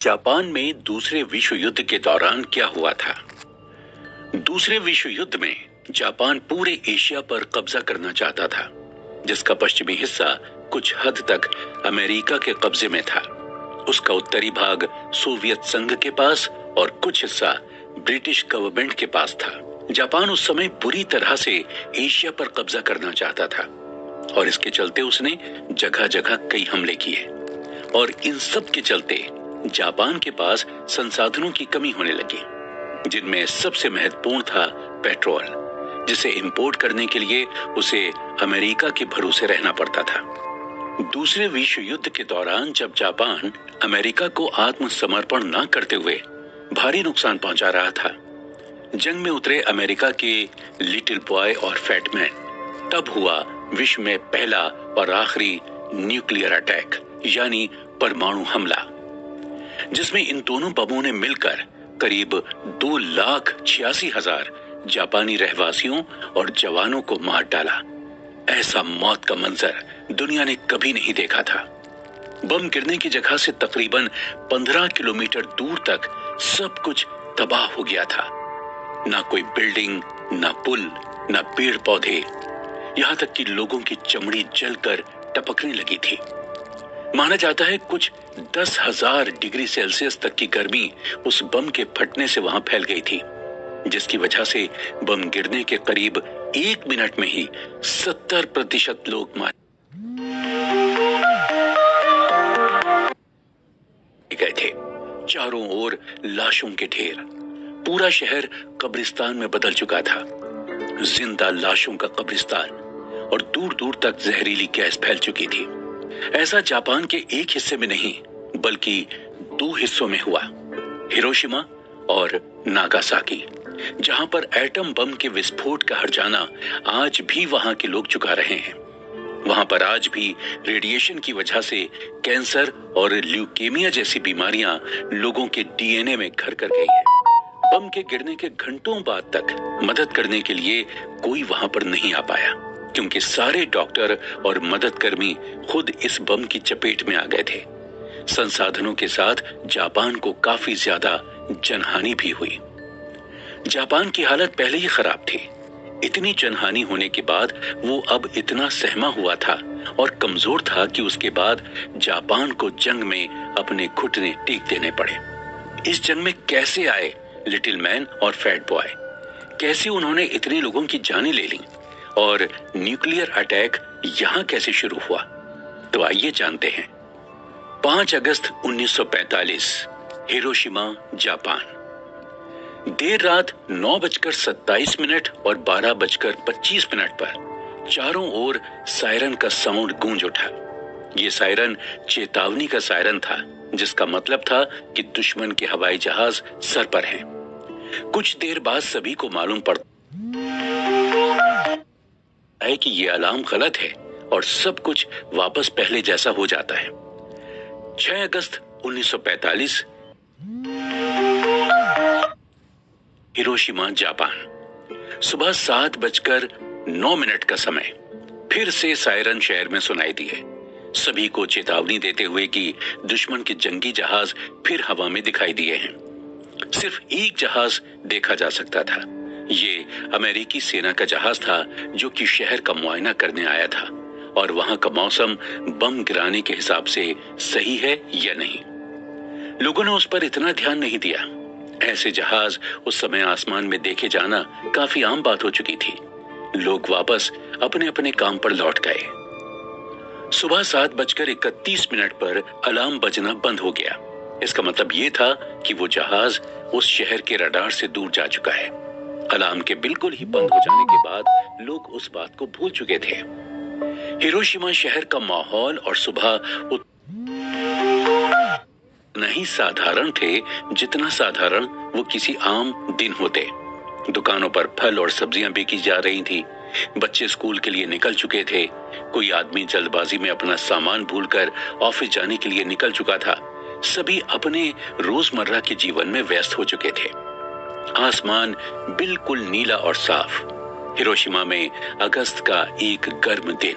Japan में दूसरे विश्व युद्ध के दौरान क्या हुआ था? दूसरे विश्व युद्ध में जापान पूरे एशिया पर कब्जा करना चाहता था, जिसका पश्चिमी हिस्सा कुछ हद तक अमेरिका के कब्जे में था। उसका उत्तरी भाग सोवियत संघ के पास और कुछ हिस्सा ब्रिटिश गवर्नमेंट के पास था। जापान उस समय बुरी तरह से एशिया पर कब्जा करना चाहता था और इसके चलते उसने जगह जगह कई हमले किए और इन सब के चलते जापान के पास संसाधनों की कमी होने लगी, जिनमें सबसे महत्वपूर्ण था पेट्रोल, जिसे इंपोर्ट करने के लिए उसे अमेरिका के भरोसे रहना पड़ता था। दूसरे विश्व युद्ध के दौरान जब जापान अमेरिका को आत्मसमर्पण न करते हुए भारी नुकसान पहुंचा रहा था, जंग में उतरे अमेरिका के लिटिल बॉय और फैट मैन, तब हुआ विश्व में पहला और आखिरी न्यूक्लियर अटैक यानी परमाणु हमला, जिसमें इन दोनों बमों ने मिलकर करीब 2,86,000 जापानी रहवासियों और जवानों को मार डाला। ऐसा मौत का मंजर दुनिया ने कभी नहीं देखा था। बम गिरने की जगह से तकरीबन 15 किलोमीटर दूर तक सब कुछ तबाह हो गया था। ना कोई बिल्डिंग, ना पुल, ना पेड़ पौधे, यहाँ तक कि लोगों की चमड़ी जलकर टपकने लगी थी। माना जाता है कुछ 10,000 डिग्री सेल्सियस तक की गर्मी उस बम के फटने से वहां फैल गई थी, जिसकी वजह से बम गिरने के करीब 1 मिनट में ही 70% लोग मारे गए थे। चारों ओर लाशों के ढेर, पूरा शहर कब्रिस्तान में बदल चुका था, जिंदा लाशों का कब्रिस्तान, और दूर दूर तक जहरीली गैस फैल चुकी थी। ऐसा जापान के एक हिस्से में नहीं बल्कि 2 हिस्सों में हुआ, हिरोशिमा और नागासाकी, जहां पर एटम बम के विस्फोट का हर्जाना आज भी वहां के लोग चुका रहे हैं। वहां पर आज भी रेडिएशन की वजह से कैंसर और ल्यूकेमिया जैसी बीमारियां लोगों के डीएनए में घर कर गई है। बम के गिरने के घंटों बाद तक मदद करने के लिए कोई वहां पर नहीं आ पाया, क्योंकि सारे डॉक्टर और मददकर्मी खुद इस बम की चपेट में आ गए थे। संसाधनों के साथ जापान को काफी ज्यादा जनहानि भी हुई। जापान की हालत पहले ही खराब थी। इतनी जनहानि होने के बाद वो अब इतना सहमा हुआ था और कमजोर था कि उसके बाद जापान को जंग में अपने घुटने टेक देने पड़े। इस जंग में कैसे आए लिटिल मैन और फैट बॉय, कैसे उन्होंने इतने लोगों की जानें ले ली और न्यूक्लियर अटैक यहां कैसे शुरू हुआ, तो आइए जानते हैं। 5 अगस्त 1945, हिरोशिमा, जापान। देर रात 9:27 और 12:25 पर चारों ओर सायरन का साउंड गूंज उठा। ये सायरन चेतावनी का सायरन था, जिसका मतलब था कि दुश्मन के हवाई जहाज सर पर हैं। कुछ देर बाद सभी को मालूम पड़ता है कि ये अलार्म गलत है और सब कुछ वापस पहले जैसा हो जाता है। 6 अगस्त 1945, हिरोशिमा, जापान। सुबह 7:09 का समय। फिर से सायरन शहर में सुनाई दिए, सभी को चेतावनी देते हुए कि दुश्मन के जंगी जहाज फिर हवा में दिखाई दिए हैं। सिर्फ एक जहाज देखा जा सकता था। ये अमेरिकी सेना का जहाज था, जो कि शहर का मुआयना करने आया था और वहां का मौसम बम गिराने के हिसाब से सही है या नहीं। लोगों ने उस पर इतना ध्यान नहीं दिया। ऐसे जहाज उस समय आसमान में देखे जाना काफी आम बात हो चुकी थी। लोग वापस अपने अपने काम पर लौट गए। सुबह 7:31 पर अलार्म बजना बंद हो गया। इसका मतलब ये था कि वो जहाज उस शहर के रडार से दूर जा चुका है। अलार्म के बिल्कुल ही बंद हो जाने के बाद लोग उस बात को भूल चुके थे। हिरोशिमा शहर का माहौल और सुबह नहीं साधारण थे जितना साधारण वो किसी आम दिन होते। दुकानों पर फल और सब्जियां बेची जा रही थी। बच्चे स्कूल के लिए निकल चुके थे। कोई आदमी जल्दबाजी में अपना सामान भूलकर ऑफिस जाने के लिए निकल चुका था। सभी अपने रोजमर्रा के जीवन में व्यस्त हो चुके थे। आसमान बिल्कुल नीला और साफ। हिरोशिमा में अगस्त का एक गर्म दिन।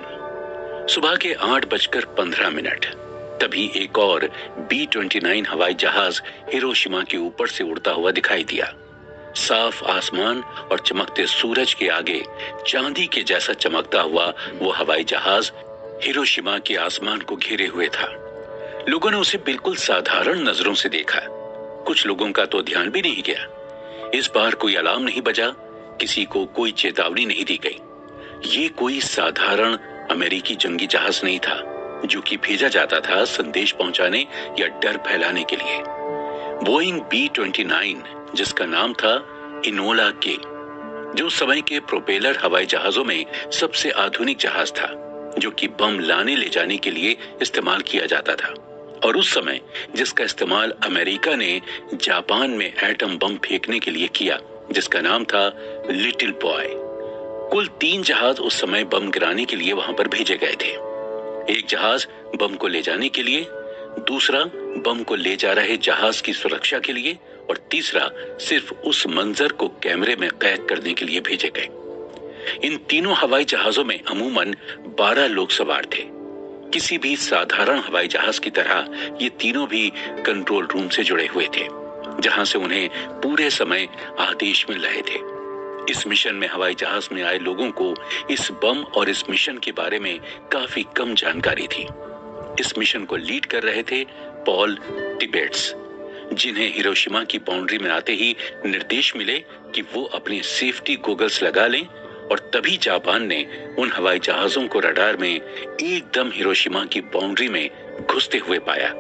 सुबह के 8:15, तभी एक और B-29 हवाई जहाज हिरोशिमा के ऊपर से उड़ता हुआ दिखाई दिया। साफ आसमान और चमकते सूरज के आगे चांदी के जैसा चमकता हुआ वो हवाई जहाज हिरोशिमा के आसमान को घेरे हुए था। लोगों ने उसे बिल्कुल साधारण नजरों से देखा। कुछ लोगों का तो ध्यान भी नहीं गया। इस बार कोई अलार्म नहीं बजा, किसी को कोई चेतावनी नहीं दी गई। ये कोई साधारण अमेरिकी जंगी जहाज नहीं था जो कि भेजा जाता था संदेश पहुंचाने या डर फैलाने के लिए। बोइंग B-29 जिसका नाम था इनोला के, जो समय के प्रोपेलर हवाई जहाजों में सबसे आधुनिक जहाज था, जो कि बम लाने ले जाने के लिए इस्तेमाल किया जाता था, और उस समय जिसका इस्तेमाल अमेरिका ने जापान में एटम बम फेंकने के लिए किया, जिसका नाम था लिटिल बॉय। कुल 3 जहाज उस समय बम गिराने के लिए वहां पर भेजे गए थे। एक जहाज बम को ले जाने के लिए, दूसरा बम को ले जा रहे जहाज की सुरक्षा के लिए, और तीसरा सिर्फ उस मंजर को कैमरे में कैद करने के लिए भेजे गए। इन तीनों हवाई जहाजों में अमूमन 12 लोग सवार थे। किसी भी साधारण हवाई जहाज की तरह ये तीनों भी कंट्रोल रूम से जुड़े हुए थे, जहां से उन्हें पूरे समय आदेश मिल रहे थे। इस मिशन में हवाई जहाज में आए लोगों को इस बम और इस मिशन के बारे में काफी कम जानकारी थी। इस मिशन को लीड कर रहे थे पॉल टिबेट्स, जिन्हें हिरोशिमा की बाउंड्री में आते ही निर्देश मिले कि वो अपने सेफ्टी गॉगल्स लगा लें, और तभी जापान ने उन हवाई जहाजों को रडार में एकदम हिरोशिमा की बाउंड्री में घुसते हुए पाया।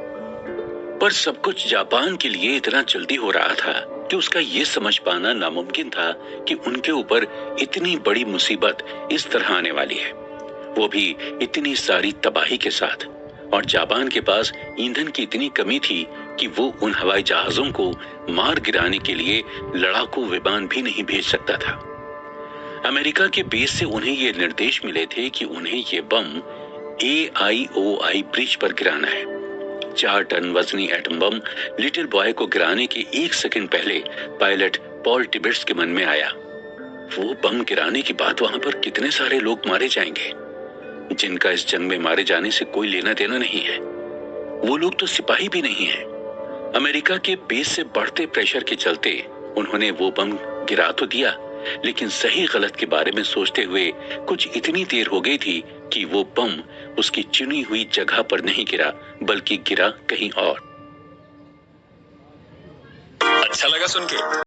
पर सब कुछ जापान के लिए इतना जल्दी हो रहा था कि उसका ये समझ पाना नामुमकिन था कि उनके ऊपर इतनी बड़ी मुसीबत इस तरह आने वाली है, वो भी इतनी सारी तबाही के साथ। और जापान के पास ईंधन की इतनी कमी थी कि वो उन हवाई जहाजों को मार गिराने के लिए लड़ाकू विमान भी नहीं भेज सकता था। अमेरिका के बेस से उन्हें ये निर्देश मिले थे कि उन्हें ये बम AIOI ब्रिज पर गिराना है। 4 टन वजनी एटम बम लिटिल बॉय को गिराने के 1 सेकंड पहले पायलट पॉल टिबेट्स के मन में आया, वो बम गिराने के बाद वहां पर कितने सारे लोग मारे जाएंगे जिनका इस जंग में मारे जाने से कोई लेना देना नहीं है। वो लोग तो सिपाही भी नहीं है। अमेरिका के बेस से बढ़ते प्रेशर के चलते उन्होंने वो बम गिरा तो दिया, लेकिन सही गलत के बारे में सोचते हुए कुछ इतनी देर हो गई थी कि वो बम उसकी चुनी हुई जगह पर नहीं गिरा, बल्कि गिरा कहीं और। अच्छा लगा सुन के।